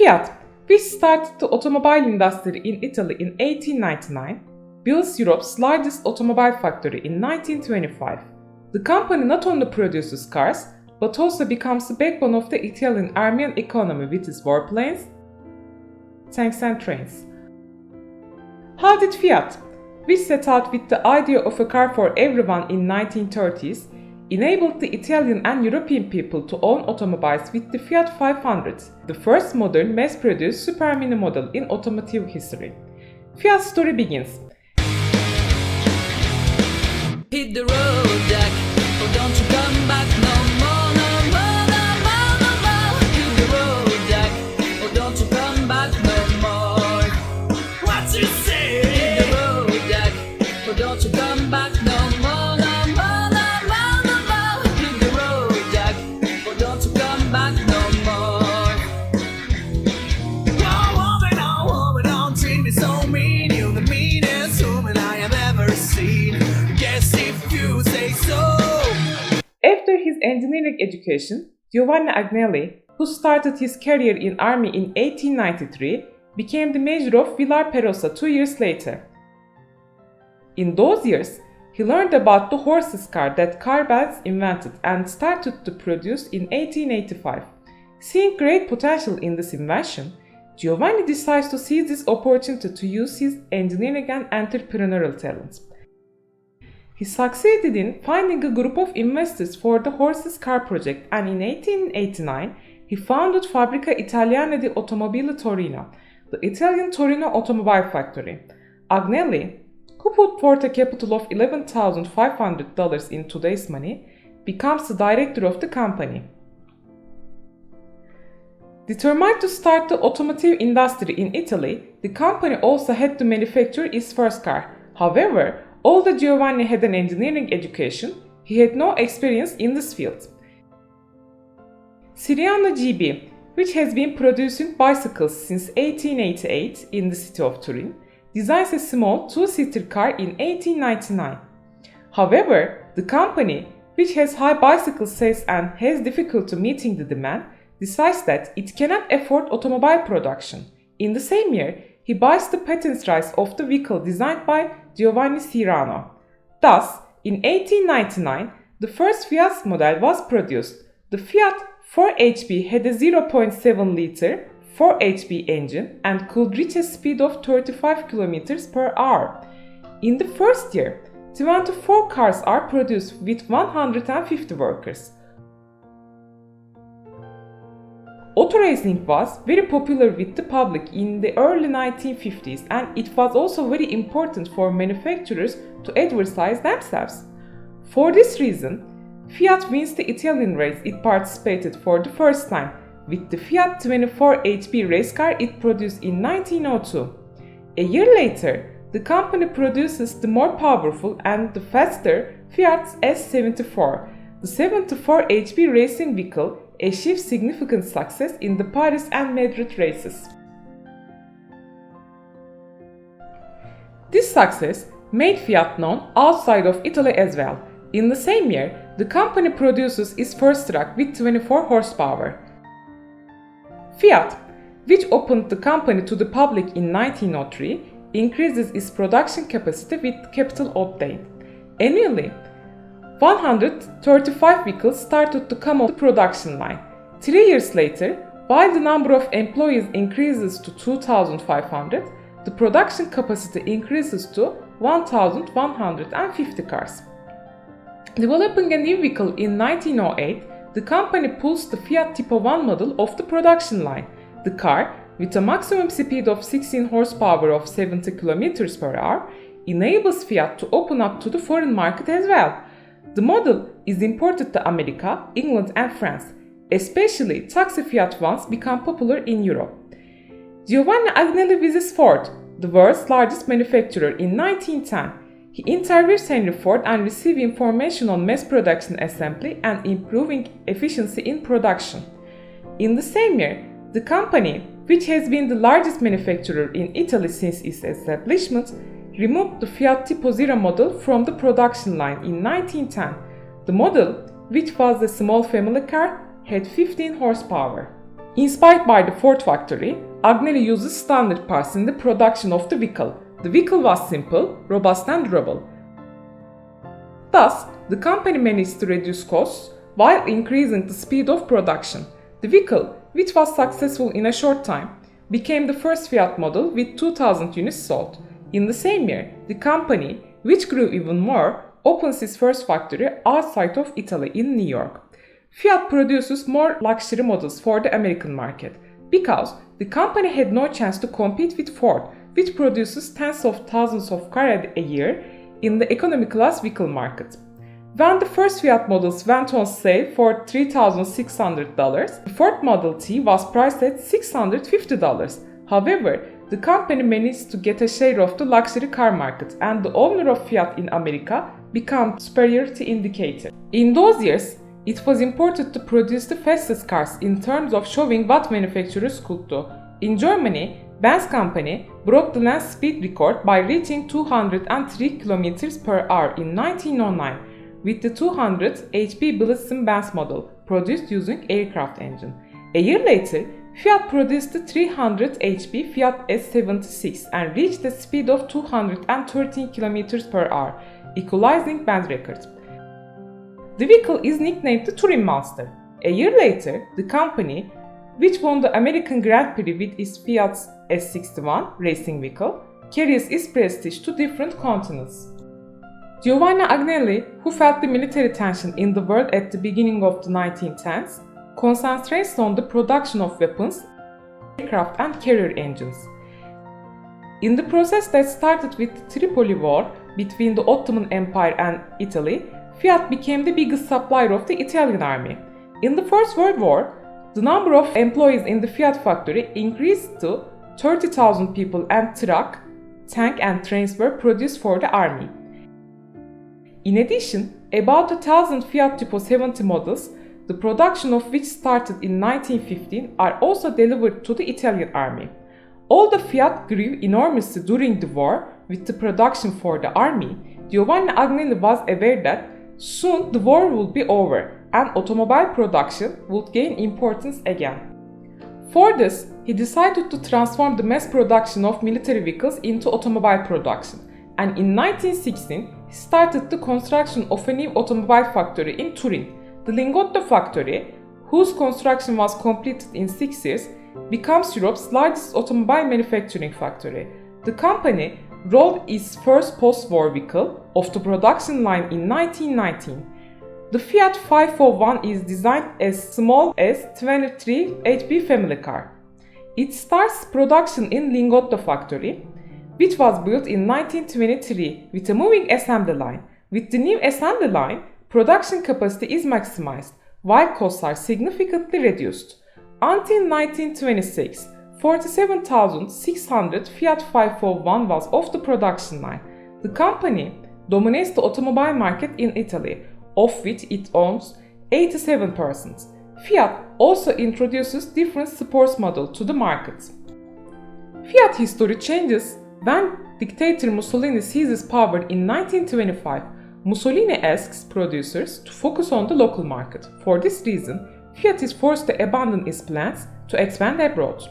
Fiat, which started the automobile industry in Italy in 1899, built Europe's largest automobile factory in 1925. The company not only produces cars, but also becomes the backbone of the Italian army and economy with its warplanes, tanks and trains. How did Fiat, which set out with the idea of a car for everyone in 1930s, enabled the Italian and European people to own automobiles with the Fiat 500, the first modern mass-produced supermini model in automotive history? Fiat's story begins. Hit the road, Jack, or don't you come back no more, no more, no more, no more. Hit the road, Jack, or don't you come back no more. What you say? Hit the road, Jack, or don't you come back no more, no more, no more, no more. Hit the road, Jack, or don't you come back no more. Oh, woman, on, treat me so mean. You're the meanest woman I have ever seen. Guess if you say so. After his engineering education, Giovanni Agnelli, who started his career in army in 1893, became the major of Villar Perosa 2 years later. In those years, he learned about the horseless car that Carbenz invented and started to produce in 1885. Seeing great potential in this invention, Giovanni decides to seize this opportunity to use his engineering and entrepreneurial talents. He succeeded in finding a group of investors for the horseless car project, and in 1889 he founded Fabbrica Italiana di Automobili Torino, the Italian Torino automobile factory. Agnelli, who put forth a capital of $11,500 in today's money, becomes the director of the company. Determined to start the automotive industry in Italy, the company also had to manufacture its first car. However, although Giovanni had an engineering education, he had no experience in this field. Siriano GB, which has been producing bicycles since 1888 in the city of Turin, designs a small two-seater car in 1899. However, the company, which has high bicycle sales and has difficulty meeting the demand, decides that it cannot afford automobile production. In the same year, he buys the patent rights of the vehicle designed by Giovanni Siriano. Thus, in 1899, the first Fiat model was produced. The Fiat 4HP had a 0.7-liter 4HP engine and could reach a speed of 35 km per hour. In the first year, 24 cars are produced with 150 workers. Auto racing was very popular with the public in the early 1950s, and it was also very important for manufacturers to advertise themselves. For this reason, Fiat wins the Italian race it participated for the first time with the Fiat 24 HP race car it produced in 1902. A year later, the company produces the more powerful and the faster Fiat S74. The 74 HP racing vehicle achieved significant success in the Paris and Madrid races. This success made Fiat known outside of Italy as well. In the same year, the company produces its first truck with 24 horsepower. Fiat, which opened the company to the public in 1903, increases its production capacity with capital obtained. Annually, 135 vehicles started to come off the production line. 3 years later, while the number of employees increases to 2,500, the production capacity increases to 1,150 cars. Developing a new vehicle in 1908, the company pulls the Fiat Tipo 1 model off the production line. The car, with a maximum speed of 16 horsepower of 70 km per hour, enables Fiat to open up to the foreign market as well. The model is imported to America, England and France. Especially taxi Fiat ones become popular in Europe. Giovanni Agnelli visits Ford, the world's largest manufacturer, in 1910. He interviews Henry Ford and receives information on mass production assembly and improving efficiency in production. In the same year, the company, which has been the largest manufacturer in Italy since its establishment, removed the Fiat Tipo 0 model from the production line in 1910. The model, which was a small family car, had 15 horsepower. Inspired by the Ford factory, Agnelli uses standard parts in the production of the vehicle. The vehicle was simple, robust and durable. Thus, the company managed to reduce costs while increasing the speed of production. The vehicle, which was successful in a short time, became the first Fiat model with 2,000 units sold. In the same year, the company, which grew even more, opens its first factory outside of Italy in New York. Fiat produces more luxury models for the American market because the company had no chance to compete with Ford, which produces tens of thousands of cars a year in the economy class vehicle market. When the first Fiat models went on sale for $3,600, the Ford Model T was priced at $650. However, the company managed to get a share of the luxury car market, and the owner of Fiat in America became the superiority indicator. In those years, it was important to produce the fastest cars in terms of showing what manufacturers could do. In Germany, Benz company broke the land speed record by reaching 203 km per hour in 1909 with the 200 HP Blitzen-Benz model produced using aircraft engine. A year later, Fiat produced the 300 HP Fiat S76 and reached a speed of 213 km per hour, equalizing Benz record. The vehicle is nicknamed the Touring Monster. A year later, the company, which won the American Grand Prix with its Fiat S61 racing vehicle, carries its prestige to different continents. Giovanni Agnelli, who felt the military tension in the world at the beginning of the 1910s, concentrates on the production of weapons, aircraft and carrier engines. In the process that started with the Tripoli War between the Ottoman Empire and Italy, Fiat became the biggest supplier of the Italian army. In the First World War, the number of employees in the Fiat factory increased to 30,000 people, and truck, tank and trains were produced for the army. In addition, about 1,000 Fiat Tipo 70 models, the production of which started in 1915, are also delivered to the Italian army. Although Fiat grew enormously during the war with the production for the army, Giovanni Agnelli was aware that soon the war would be over and automobile production would gain importance again. For this, he decided to transform the mass production of military vehicles into automobile production, and in 1916 he started the construction of a new automobile factory in Turin. The Lingotto factory, whose construction was completed in 6 years, becomes Europe's largest automobile manufacturing factory. The company rolled its first post-war vehicle off the production line in 1919. The Fiat 501 is designed as small as 23 HP family car. It starts production in Lingotto factory, which was built in 1923 with a moving assembly line. With the new assembly line, production capacity is maximized, while costs are significantly reduced. Until 1926, 47,600 Fiat 501 was off the production line. The company dominates the automobile market in Italy, of which it owns 87%. Fiat also introduces different sports models to the market. Fiat history changes when dictator Mussolini seizes power in 1925. Mussolini asks producers to focus on the local market. For this reason, Fiat is forced to abandon its plans to expand abroad.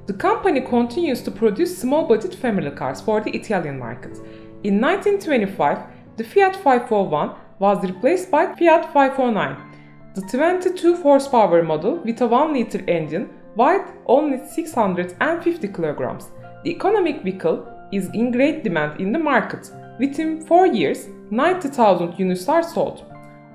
The company continues to produce small-budget family cars for the Italian market. In 1925, the Fiat 501 was replaced by Fiat 509, the 22 horsepower model with a 1-liter engine weighed only 650 kilograms. The economic vehicle is in great demand in the market. Within 4 years, 90,000 units are sold.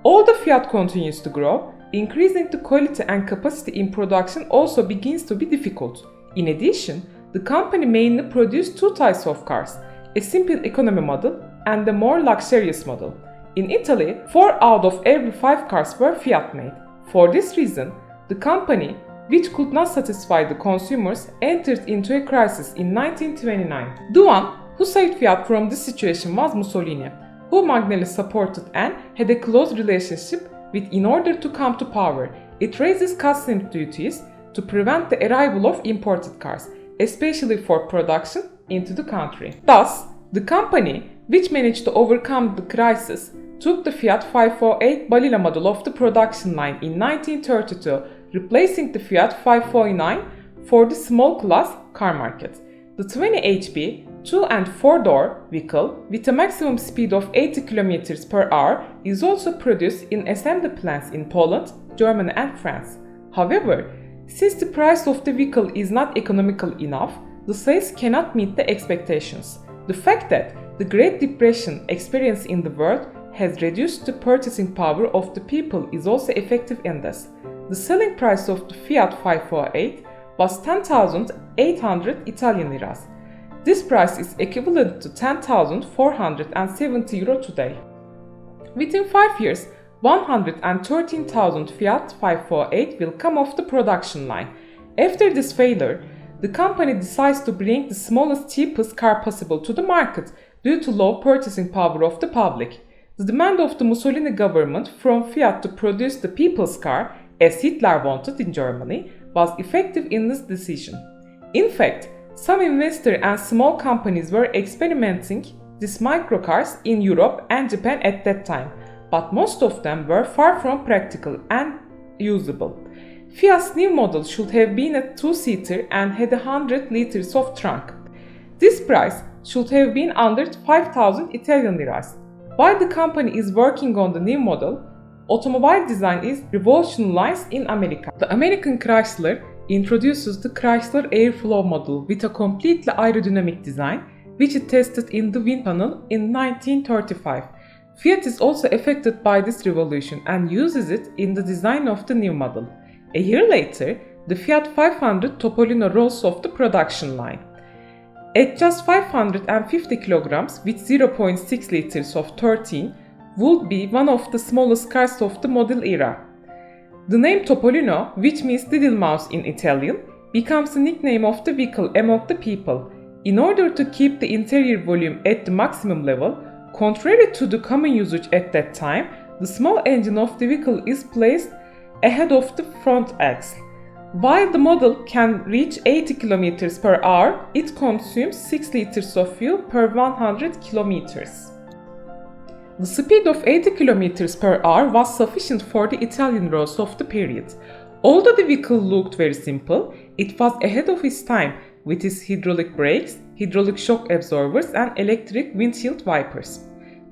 Although Fiat continues to grow, increasing the quality and capacity in production also begins to be difficult. In addition, the company mainly produced 2 types of cars, a simple economy model and a more luxurious model. In Italy, 4 out of every 5 cars were Fiat made. For this reason, the company, which could not satisfy the consumers, entered into a crisis in 1929. The one who saved Fiat from this situation was Mussolini, whom Agnelli supported and had a close relationship with in order to come to power. It raises customs duties to prevent the arrival of imported cars, especially for production, into the country. Thus, the company, which managed to overcome the crisis, took the Fiat 508 Balilla model off the production line in 1932, replacing the Fiat 549 for the small class car market. The 20 HP 2 and 4-door vehicle with a maximum speed of 80 km per hour is also produced in assembly plants in Poland, Germany and France. However, since the price of the vehicle is not economical enough, the sales cannot meet the expectations. The fact that the Great Depression experienced in the world has reduced the purchasing power of the people is also effective in this. The selling price of the Fiat 548 was 10,800 Italian liras. This price is equivalent to 10,470 euro today. Within 5 years, 113,000 Fiat 548 will come off the production line. After this failure, the company decides to bring the smallest, cheapest car possible to the market due to low purchasing power of the public. The demand of the Mussolini government from Fiat to produce the people's car, as Hitler wanted in Germany, was effective in this decision. In fact, some investors and small companies were experimenting these microcars in Europe and Japan at that time, but most of them were far from practical and usable. Fiat's new model should have been a 2-seater and had 100 liters of trunk. This price should have been under 5,000 Italian liras. While the company is working on the new model, automobile design is revolutionized in America. The American Chrysler introduces the Chrysler Airflow model with a completely aerodynamic design, which it tested in the wind tunnel in 1935. Fiat is also affected by this revolution and uses it in the design of the new model. A year later, the Fiat 500 Topolino rolls off the production line. At just 550 kilograms with 0.6 liters of 13, would be one of the smallest cars of the model era. The name Topolino, which means little mouse in Italian, becomes the nickname of the vehicle among the people. In order to keep the interior volume at the maximum level, contrary to the common usage at that time, the small engine of the vehicle is placed ahead of the front axle. While the model can reach 80 km per hour, it consumes 6 liters of fuel per 100 kilometers. The speed of 80 km per hour was sufficient for the Italian roads of the period. Although the vehicle looked very simple, it was ahead of its time with its hydraulic brakes, hydraulic shock absorbers and electric windshield wipers.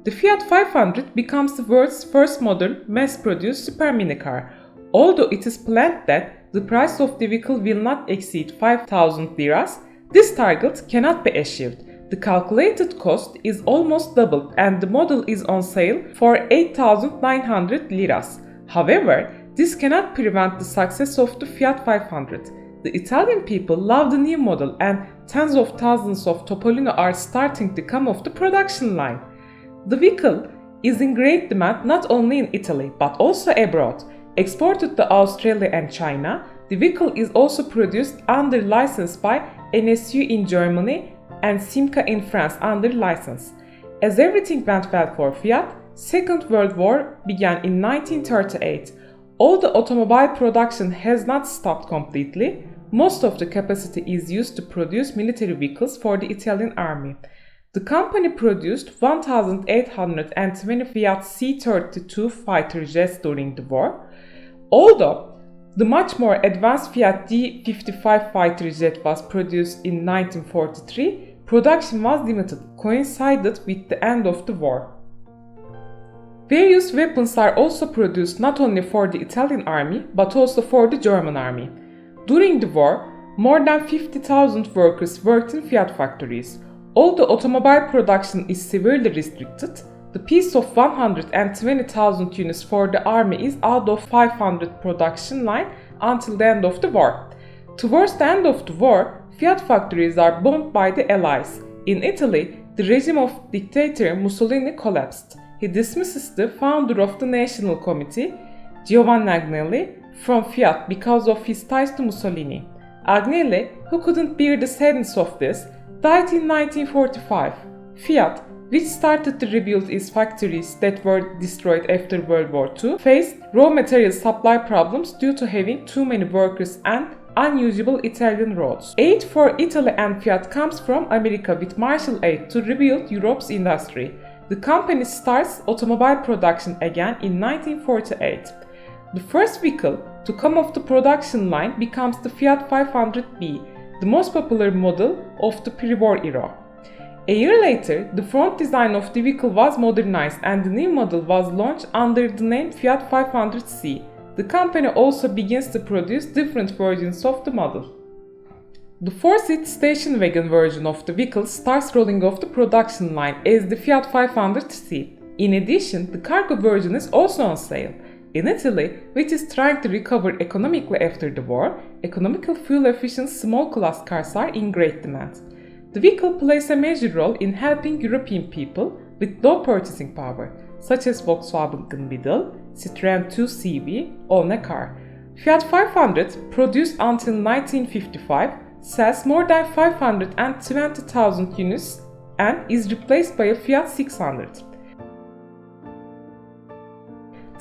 The Fiat 500 becomes the world's first modern mass-produced supermini car. Although it is planned that the price of the vehicle will not exceed 5,000 liras, this target cannot be achieved. The calculated cost is almost doubled and the model is on sale for 8,900 liras. However, this cannot prevent the success of the Fiat 500. The Italian people love the new model and tens of thousands of Topolino are starting to come off the production line. The vehicle is in great demand not only in Italy but also abroad. Exported to Australia and China, the vehicle is also produced under license by NSU in Germany and Simca in France under license. As everything went well for Fiat, Second World War began in 1938. Although automobile production has not stopped completely, most of the capacity is used to produce military vehicles for the Italian army. The company produced 1,820 Fiat C-32 fighter jets during the war. Although the much more advanced Fiat D-55 fighter jet was produced in 1943, production was limited, coincided with the end of the war. Various weapons are also produced not only for the Italian army but also for the German army. During the war, more than 50,000 workers worked in Fiat factories. Although automobile production is severely restricted, the piece of 120,000 units for the army is out of 500 production line until the end of the war. Towards the end of the war, Fiat factories are bombed by the Allies. In Italy, the regime of dictator Mussolini collapsed. He dismisses the founder of the National Committee, Giovanni Agnelli, from Fiat because of his ties to Mussolini. Agnelli, who couldn't bear the sadness of this, died in 1945. Fiat, which started to rebuild its factories that were destroyed after World War II, faced raw material supply problems due to having too many workers and unusable Italian roads. Aid for Italy and Fiat comes from America with Marshall Aid to rebuild Europe's industry. the company starts automobile production again in 1948. The first vehicle to come off the production line becomes the Fiat 500B, the most popular model of the pre-war era. A year later, the front design of the vehicle was modernized and the new model was launched under the name Fiat 500C. The company also begins to produce different versions of the model. The 4-seat station wagon version of the vehicle starts rolling off the production line as the Fiat 500C. In addition, the cargo version is also on sale. In Italy, which is trying to recover economically after the war, economical fuel-efficient small-class cars are in great demand. The vehicle plays a major role in helping European people with low purchasing power, such as Volkswagen Beetle, Citroën 2CV, own a car. Fiat 500, produced until 1955, sells more than 520,000 units and is replaced by a Fiat 600.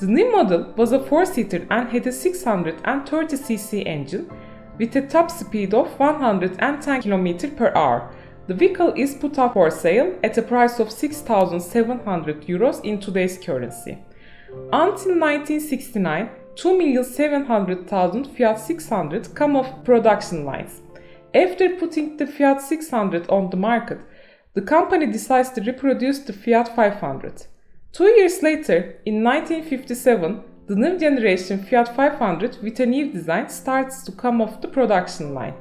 The new model was a 4-seater and had a 630cc engine with a top speed of 110 km per hour. The vehicle is put up for sale at a price of €6,700 in today's currency. Until 1969, 2,700,000 Fiat 600 come off production lines. After putting the Fiat 600 on the market, the company decides to reproduce the Fiat 500. 2 years later, in 1957, the new generation Fiat 500 with a new design starts to come off the production line.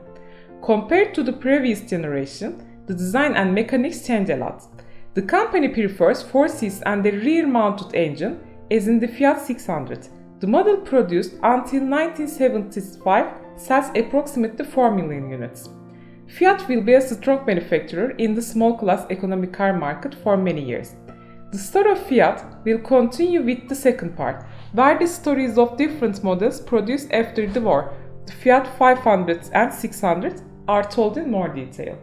Compared to the previous generation, the design and mechanics change a lot. The company prefers 4 seats and a rear-mounted engine, as in the Fiat 600. The model produced until 1975 sells approximately 4 million units. Fiat will be a strong manufacturer in the small-class economy car market for many years. The story of Fiat will continue with the second part, where the stories of different models produced after the war, the Fiat 500 and 600, are told in more detail.